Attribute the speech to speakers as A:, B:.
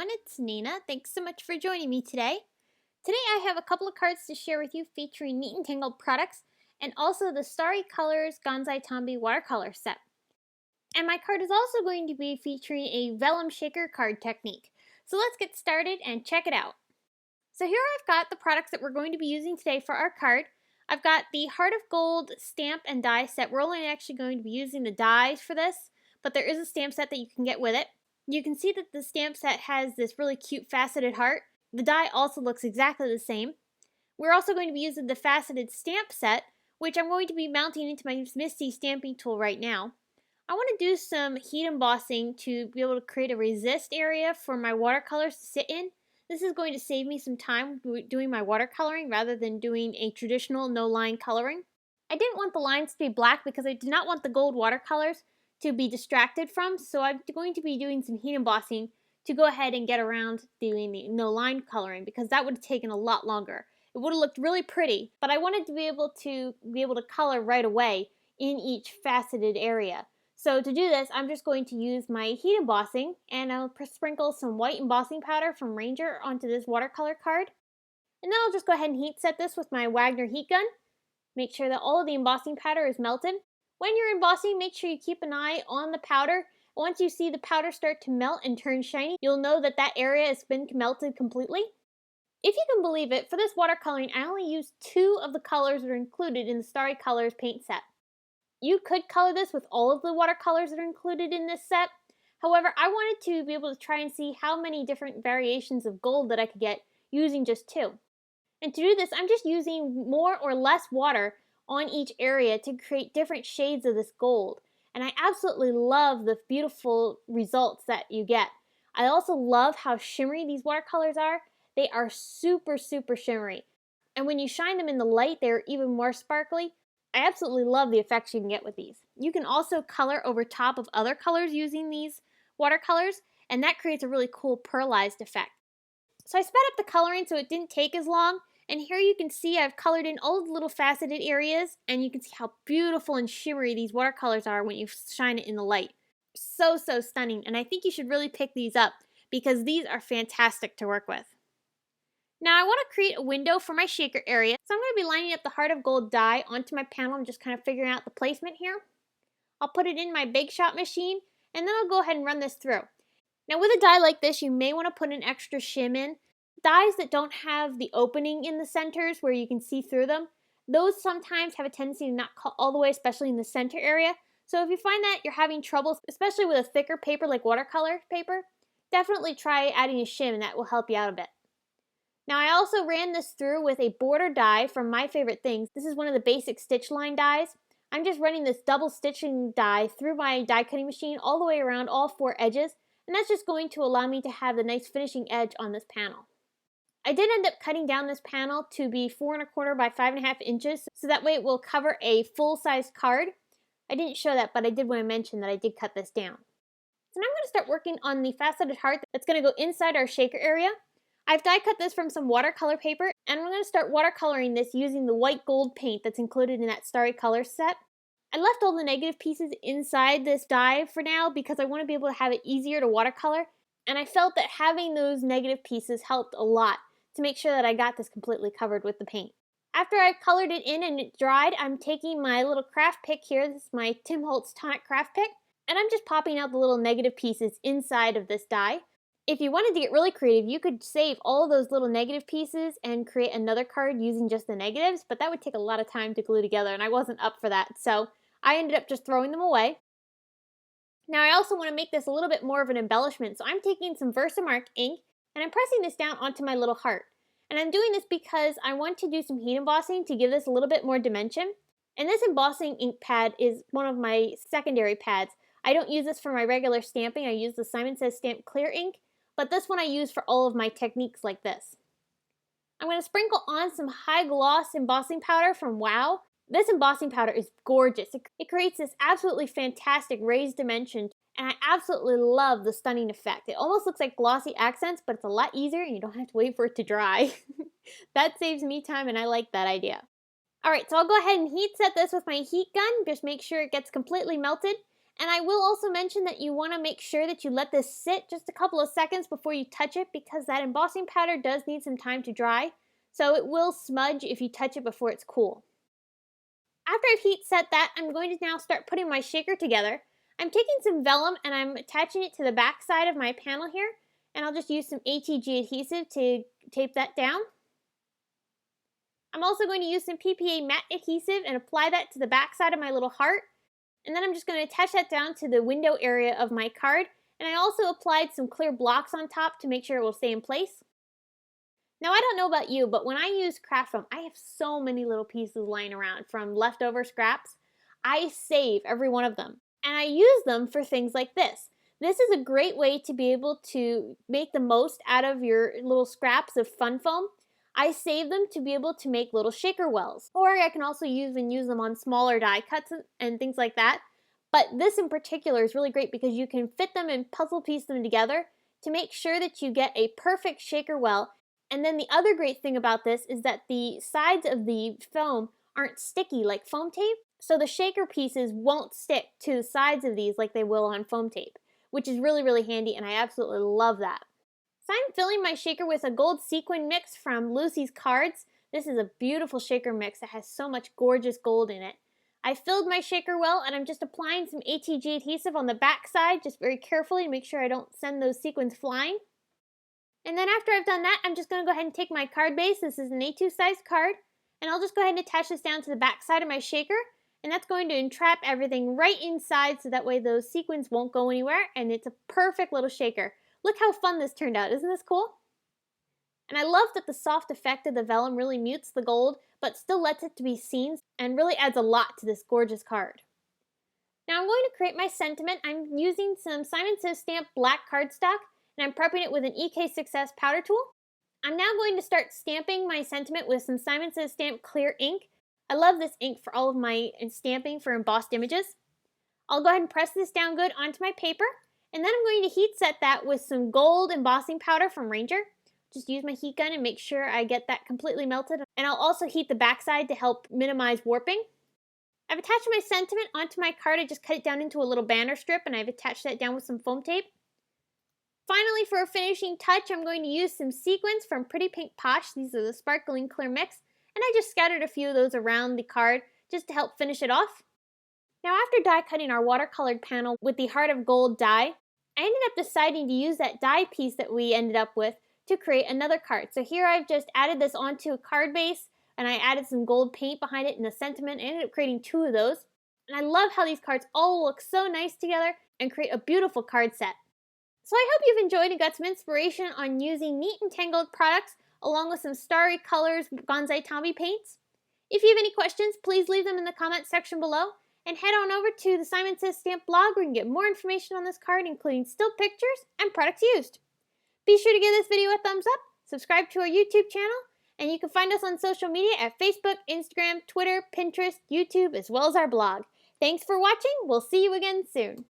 A: everyone, it's Nina. Thanks so much for joining me today. Today I have a couple of cards to share with you featuring Neat and Tangled products and also the Starry Colors Gonzai Tombi watercolor set. And my card is also going to be featuring a Vellum Shaker card technique. So let's get started and check it out. So here I've got the products that we're going to be using today for our card. I've got the Heart of Gold stamp and die set. We're only actually going to be using the dies for this, but there is a stamp set that you can get with it. You can see that the stamp set has this really cute faceted heart. The die also looks exactly the same. We're also going to be using the faceted stamp set, which I'm going to be mounting into my Misty stamping tool right now. I want to do some heat embossing to be able to create a resist area for my watercolors to sit in. This is going to save me some time doing my watercoloring rather than doing a traditional no-line coloring. I didn't want the lines to be black because I did not want the gold watercolors to be distracted from, so I'm going to be doing some heat embossing to go ahead and get around doing the no line coloring because that would have taken a lot longer. It would have looked really pretty, but I wanted to be able to color right away in each faceted area. So to do this, I'm just going to use my heat embossing and I'll sprinkle some white embossing powder from Ranger onto this watercolor card. And then I'll just go ahead and heat set this with my Wagner heat gun. Make sure that all of the embossing powder is melted. When you're embossing, make sure you keep an eye on the powder. Once you see the powder start to melt and turn shiny, you'll know that that area has been melted completely. If you can believe it, for this watercoloring, I only used 2 of the colors that are included in the Starry Colors paint set. You could color this with all of the watercolors that are included in this set. However, I wanted to be able to try and see how many different variations of gold that I could get using just 2. And to do this, I'm just using more or less water on each area to create different shades of this gold. And I absolutely love the beautiful results that you get. I also love how shimmery these watercolors are. They are super, super shimmery. And when you shine them in the light, they're even more sparkly. I absolutely love the effects you can get with these. You can also color over top of other colors using these watercolors, and that creates a really cool pearlized effect. So I sped up the coloring so it didn't take as long. And here you can see I've colored in all the little faceted areas, and you can see how beautiful and shimmery these watercolors are when you shine it in the light. So, so stunning, and I think you should really pick these up because these are fantastic to work with. Now I want to create a window for my shaker area, so I'm going to be lining up the Heart of Gold die onto my panel and just kind of figuring out the placement here. I'll put it in my Bake Shop machine, and then I'll go ahead and run this through. Now with a die like this, you may want to put an extra shim in. Dies that don't have the opening in the centers where you can see through them, those sometimes have a tendency to not cut all the way, especially in the center area. So if you find that you're having trouble, especially with a thicker paper like watercolor paper, definitely try adding a shim and that will help you out a bit. Now I also ran this through with a border die from My Favorite Things. This is one of the basic stitch line dies. I'm just running this double stitching die through my die cutting machine all the way around all 4 edges, and that's just going to allow me to have the nice finishing edge on this panel. I did end up cutting down this panel to be 4 1/4 by 5 1/2 inches, so that way it will cover a full-size card. I didn't show that, but I did want to mention that I did cut this down. So now I'm going to start working on the faceted heart that's going to go inside our shaker area. I've die cut this from some watercolor paper, and I'm going to start watercoloring this using the white gold paint that's included in that Starry Colors set. I left all the negative pieces inside this die for now because I want to be able to have it easier to watercolor, and I felt that having those negative pieces helped a lot to make sure that I got this completely covered with the paint. After I've colored it in and it dried, I'm taking my little craft pick here, this is my Tim Holtz Tonic craft pick, and I'm just popping out the little negative pieces inside of this die. If you wanted to get really creative, you could save all of those little negative pieces and create another card using just the negatives, but that would take a lot of time to glue together, and I wasn't up for that, so I ended up just throwing them away. Now I also want to make this a little bit more of an embellishment, so I'm taking some Versamark ink and I'm pressing this down onto my little heart. And I'm doing this because I want to do some heat embossing to give this a little bit more dimension. And this embossing ink pad is one of my secondary pads. I don't use this for my regular stamping. I use the Simon Says Stamp Clear ink, but this one I use for all of my techniques like this. I'm going to sprinkle on some high gloss embossing powder from Wow. This embossing powder is gorgeous. It creates this absolutely fantastic raised dimension, and I absolutely love the stunning effect. It almost looks like glossy accents, but it's a lot easier and you don't have to wait for it to dry. That saves me time and I like that idea. Alright, so I'll go ahead and heat set this with my heat gun. Just make sure it gets completely melted. And I will also mention that you want to make sure that you let this sit just a couple of seconds before you touch it, because that embossing powder does need some time to dry, so it will smudge if you touch it before it's cool. After I've heat set that, I'm going to now start putting my shaker together. I'm taking some vellum and I'm attaching it to the back side of my panel here, and I'll just use some ATG adhesive to tape that down. I'm also going to use some PPA matte adhesive and apply that to the back side of my little heart. And then I'm just going to attach that down to the window area of my card. And I also applied some clear blocks on top to make sure it will stay in place. Now, I don't know about you, but when I use craft foam, I have so many little pieces lying around from leftover scraps. I save every one of them, and I use them for things like this. This is a great way to be able to make the most out of your little scraps of fun foam. I save them to be able to make little shaker wells, or I can also use them on smaller die cuts and things like that. But this in particular is really great because you can fit them and puzzle piece them together to make sure that you get a perfect shaker well. And then the other great thing about this is that the sides of the foam aren't sticky like foam tape, so the shaker pieces won't stick to the sides of these like they will on foam tape, which is really, really handy, and I absolutely love that. So I'm filling my shaker with a gold sequin mix from Lucy's Cards. This is a beautiful shaker mix that has so much gorgeous gold in it. I filled my shaker well, and I'm just applying some ATG adhesive on the back side, just very carefully to make sure I don't send those sequins flying. And then after I've done that, I'm just going to go ahead and take my card base. This is an A2 size card, and I'll just go ahead and attach this down to the back side of my shaker, and that's going to entrap everything right inside so that way those sequins won't go anywhere, and it's a perfect little shaker. Look how fun this turned out. Isn't this cool? And I love that the soft effect of the vellum really mutes the gold, but still lets it to be seen and really adds a lot to this gorgeous card. Now I'm going to create my sentiment. I'm using some Simon Says Stamp black cardstock, and I'm prepping it with an EK Success powder tool. I'm now going to start stamping my sentiment with some Simon Says Stamp clear ink. I love this ink for all of my stamping for embossed images. I'll go ahead and press this down good onto my paper, and then I'm going to heat set that with some gold embossing powder from Ranger. Just use my heat gun and make sure I get that completely melted, and I'll also heat the backside to help minimize warping. I've attached my sentiment onto my card. I just cut it down into a little banner strip, and I've attached that down with some foam tape. Finally, for a finishing touch, I'm going to use some sequins from Pretty Pink Posh. These are the sparkling clear mix, and I just scattered a few of those around the card just to help finish it off. Now, after die cutting our watercolored panel with the Heart of Gold die, I ended up deciding to use that die piece that we ended up with to create another card. So here I've just added this onto a card base, and I added some gold paint behind it in the sentiment. I ended up creating two of those. And I love how these cards all look so nice together and create a beautiful card set. So I hope you've enjoyed and got some inspiration on using Neat and Tangled products along with some Starry Colors Bonsai Tommy paints. If you have any questions, please leave them in the comment section below, and head on over to the Simon Says Stamp blog where you can get more information on this card, including still pictures and products used. Be sure to give this video a thumbs up, subscribe to our YouTube channel, and you can find us on social media at Facebook, Instagram, Twitter, Pinterest, YouTube, as well as our blog. Thanks for watching. We'll see you again soon.